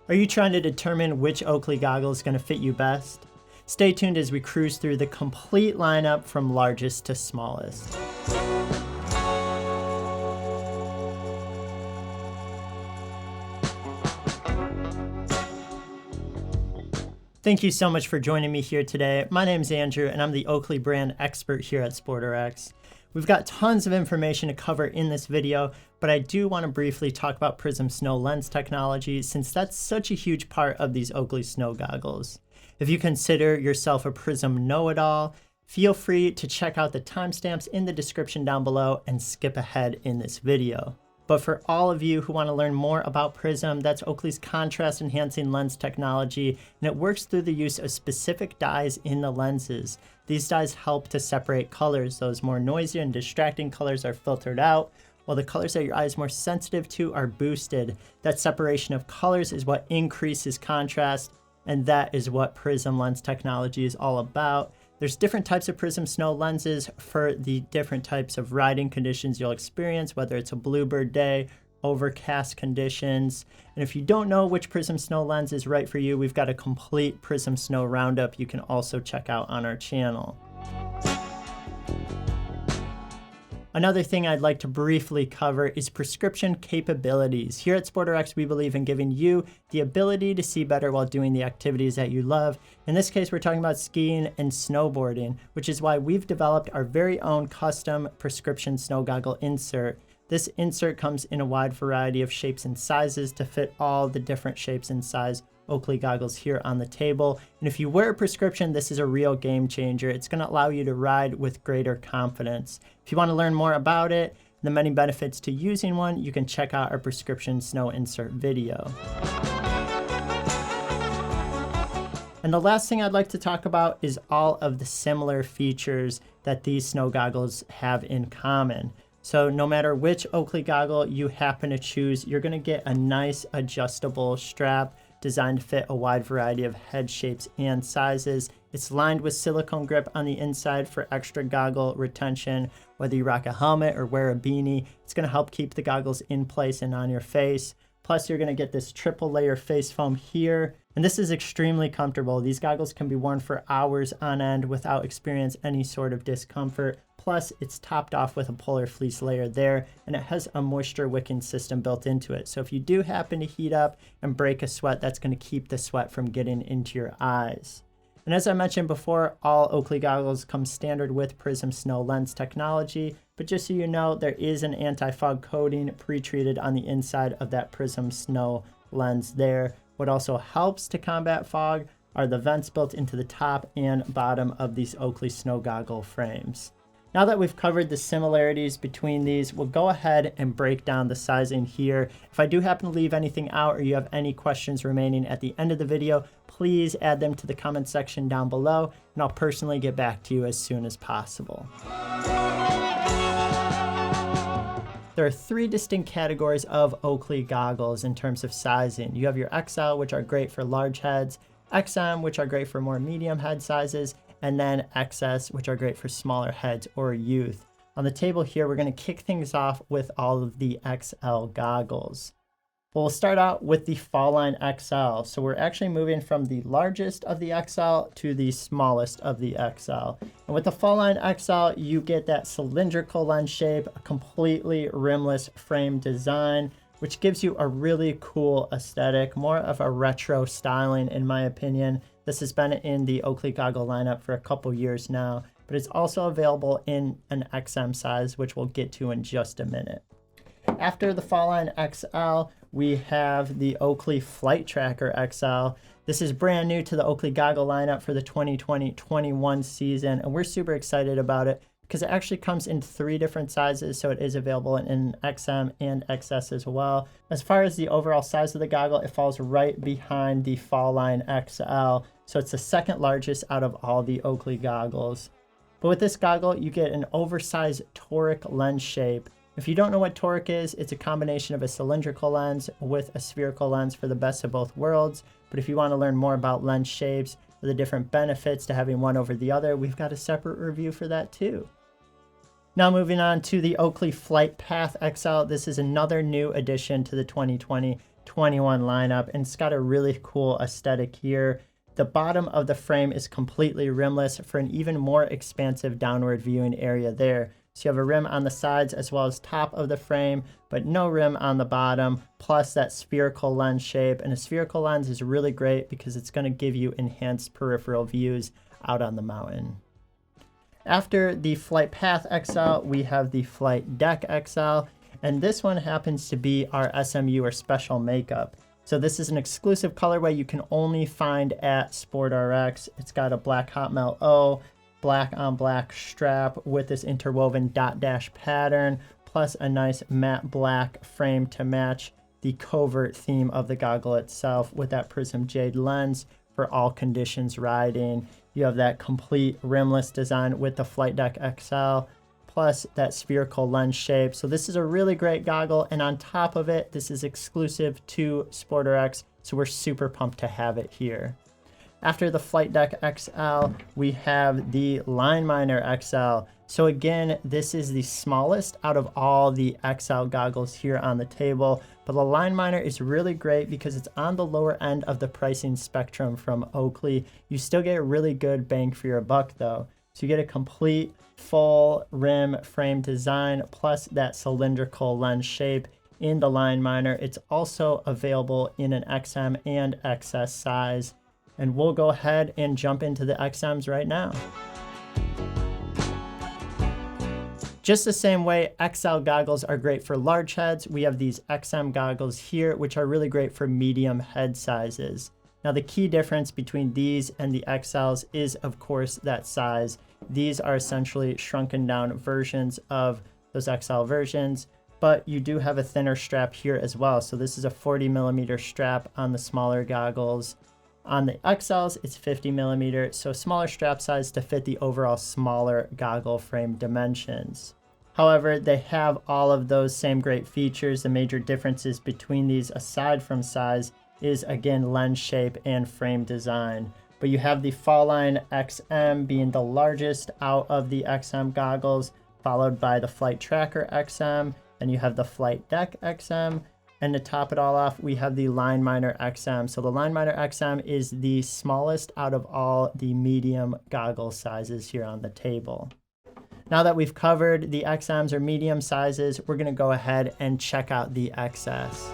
Are you trying to determine which Oakley goggle is going to fit you best? Stay tuned as we cruise through the complete lineup from largest to smallest. Thank you so much for joining me here today. My name is Andrew and I'm the Oakley brand expert here at SportRx. We've got tons of information to cover in this video, but I do want to briefly talk about PRIZM Snow lens technology since that's such a huge part of these Oakley Snow goggles. If you consider yourself a PRIZM know-it-all, feel free to check out the timestamps in the description down below and skip ahead in this video. But for all of you who want to learn more about PRIZM, that's Oakley's contrast enhancing lens technology, and it works through the use of specific dyes in the lenses. These dyes help to separate colors. Those more noisy and distracting colors are filtered out, while the colors that your eye is more sensitive to are boosted. That separation of colors is what increases contrast, and that is what PRIZM lens technology is all about. There's different types of PRIZM Snow lenses for the different types of riding conditions you'll experience, whether it's a bluebird day, overcast conditions. And if you don't know which PRIZM Snow lens is right for you, we've got a complete PRIZM Snow roundup you can also check out on our channel. Another thing I'd like to briefly cover is prescription capabilities. Here at SportRx, we believe in giving you the ability to see better while doing the activities that you love. In this case, we're talking about skiing and snowboarding, which is why we've developed our very own custom prescription snow goggle insert. This insert comes in a wide variety of shapes and sizes to fit all the different shapes and size Oakley goggles here on the table. And if you wear a prescription, this is a real game changer. It's going to allow you to ride with greater confidence. If you want to learn more about it, the many benefits to using one, you can check out our prescription snow insert video. And the last thing I'd like to talk about is all of the similar features that these snow goggles have in common. So no matter which Oakley goggle you happen to choose, you're going to get a nice adjustable strap designed to fit a wide variety of head shapes and sizes. It's lined with silicone grip on the inside for extra goggle retention. Whether you rock a helmet or wear a beanie, it's going to help keep the goggles in place and on your face. Plus, you're going to get this triple layer face foam here. And this is extremely comfortable. These goggles can be worn for hours on end without experiencing any sort of discomfort. Plus, it's topped off with a polar fleece layer there, and it has a moisture wicking system built into it. So if you do happen to heat up and break a sweat, that's going to keep the sweat from getting into your eyes. And as I mentioned before, all Oakley goggles come standard with PRIZM Snow lens technology, but just so you know, there is an anti-fog coating pre-treated on the inside of that PRIZM Snow lens there. What also helps to combat fog are the vents built into the top and bottom of these Oakley Snow goggle frames. Now that we've covered the similarities between these, we'll go ahead and break down the sizing here. If I do happen to leave anything out or you have any questions remaining at the end of the video, please add them to the comment section down below, and I'll personally get back to you as soon as possible. There are three distinct categories of Oakley goggles in terms of sizing. You have your XL, which are great for large heads, XM, which are great for more medium head sizes, and then XS, which are great for smaller heads or youth. On the table here, we're going to kick things off with all of the XL goggles. Well, we'll start out with the Fall Line XL. So we're actually moving from the largest of the XL to the smallest of the XL. And with the Fall Line XL, you get that cylindrical lens shape, a completely rimless frame design, which gives you a really cool aesthetic, more of a retro styling in my opinion. This has been in the Oakley goggle lineup for a couple years now, but it's also available in an XM size, which we'll get to in just a minute. After the Fall Line XL, we have the Oakley Flight Tracker XL. This is brand new to the Oakley goggle lineup for the 2020-21 season, and we're super excited about it because it actually comes in three different sizes, so it is available in XM and XS as well. As far as the overall size of the goggle, it falls right behind the Fall Line XL, so it's the second largest out of all the Oakley goggles. But with this goggle, you get an oversized toric lens shape. If you don't know what toric is, it's a combination of a cylindrical lens with a spherical lens for the best of both worlds. But if you want to learn more about lens shapes, or the different benefits to having one over the other, we've got a separate review for that too. Now moving on to the Oakley Flight Path XL. This is another new addition to the 2020 21 lineup, and it's got a really cool aesthetic here. The bottom of the frame is completely rimless for an even more expansive downward viewing area there. So you have a rim on the sides as well as top of the frame, but no rim on the bottom, plus that spherical lens shape. And a spherical lens is really great because it's going to give you enhanced peripheral views out on the mountain. After the Flight Path XL, we have the Flight Deck XL, and this one happens to be our SMU or Special Makeup. So this is an exclusive colorway you can only find at SportRx. It's got a black hot melt O, black on black strap with this interwoven dot dash pattern, plus a nice matte black frame to match the covert theme of the goggle itself with that PRIZM jade lens for all conditions riding. You have that complete rimless design with the Flight Deck XL, plus that spherical lens shape. So this is a really great goggle, and on top of it, this is exclusive to SportRx, so we're super pumped to have it here. After the Flight Deck XL, we have the Line Miner XL. So again, this is the smallest out of all the XL goggles here on the table, but the Line Miner is really great because it's on the lower end of the pricing spectrum from Oakley. You still get a really good bang for your buck though. So you get a complete full rim frame design plus that cylindrical lens shape in the Line Miner. It's also available in an XM and XS size. And we'll go ahead and jump into the XMs right now. Just the same way XL goggles are great for large heads, we have these XM goggles here, which are really great for medium head sizes. Now the key difference between these and the XLs is of course that size. These are essentially shrunken down versions of those XL versions, but you do have a thinner strap here as well. So this is a 40mm strap on the smaller goggles. On the XLs, it's 50mm, so smaller strap size to fit the overall smaller goggle frame dimensions. However, they have all of those same great features. The major differences between these, aside from size, is again lens shape and frame design. But you have the Fall Line XM being the largest out of the XM goggles, followed by the Flight Tracker XM, and you have the Flight Deck XM. And to top it all off, we have the Line Miner XM. So the Line Miner XM is the smallest out of all the medium goggle sizes here on the table. Now that we've covered the XMs or medium sizes, we're going to go ahead and check out the XS.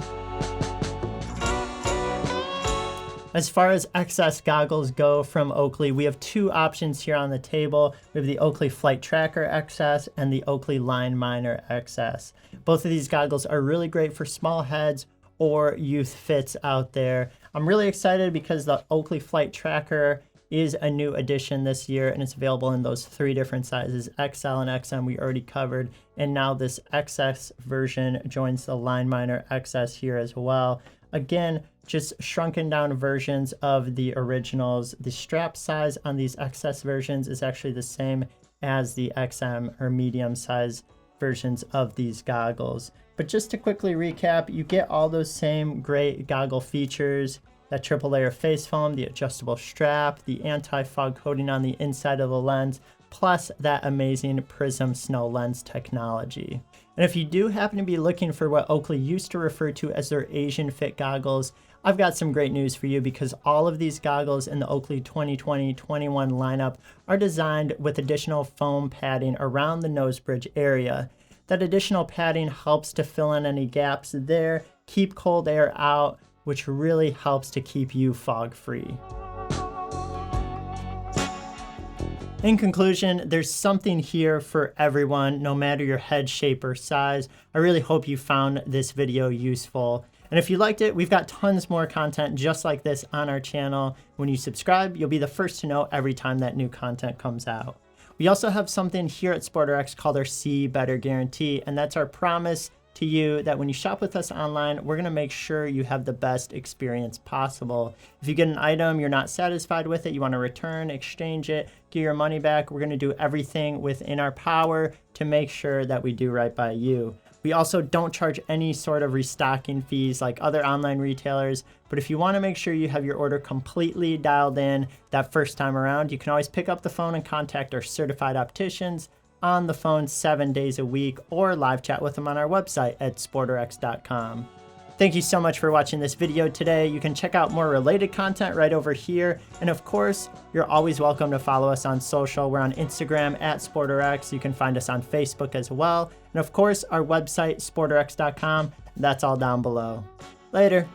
As far as XS goggles go from Oakley, we have two options here on the table. We have the Oakley Flight Tracker XS and the Oakley Line Miner XS. Both of these goggles are really great for small heads or youth fits out there. I'm really excited because the Oakley Flight Tracker is a new addition this year, and it's available in those three different sizes, XL and XM we already covered, and now this XS version joins the Line Miner XS here as well. Again, just shrunken down versions of the originals. The strap size on these XS versions is actually the same as the XM or medium size versions of these goggles. But just to quickly recap, you get all those same great goggle features, that triple layer face foam, the adjustable strap, the anti-fog coating on the inside of the lens, plus that amazing PRIZM snow lens technology. And if you do happen to be looking for what Oakley used to refer to as their Asian fit goggles, I've got some great news for you because all of these goggles in the Oakley 2020-21 lineup are designed with additional foam padding around the nose bridge area. That additional padding helps to fill in any gaps there, keep cold air out, which really helps to keep you fog free. In conclusion, there's something here for everyone, no matter your head shape or size. I really hope you found this video useful. And if you liked it, we've got tons more content just like this on our channel. When you subscribe, you'll be the first to know every time that new content comes out. We also have something here at SportRx called our See Better Guarantee, and that's our promise to you that when you shop with us online, we're gonna make sure you have the best experience possible. If you get an item, you're not satisfied with it, you wanna return, exchange it, get your money back, we're gonna do everything within our power to make sure that we do right by you. We also don't charge any sort of restocking fees like other online retailers, but if you wanna make sure you have your order completely dialed in that first time around, you can always pick up the phone and contact our certified opticians on the phone 7 days a week or live chat with them on our website at sportrx.com. Thank you so much for watching this video today. You can check out more related content right over here. And of course, you're always welcome to follow us on social. We're on Instagram at SportRx. You can find us on Facebook as well. And of course, our website, sportrx.com. That's all down below. Later.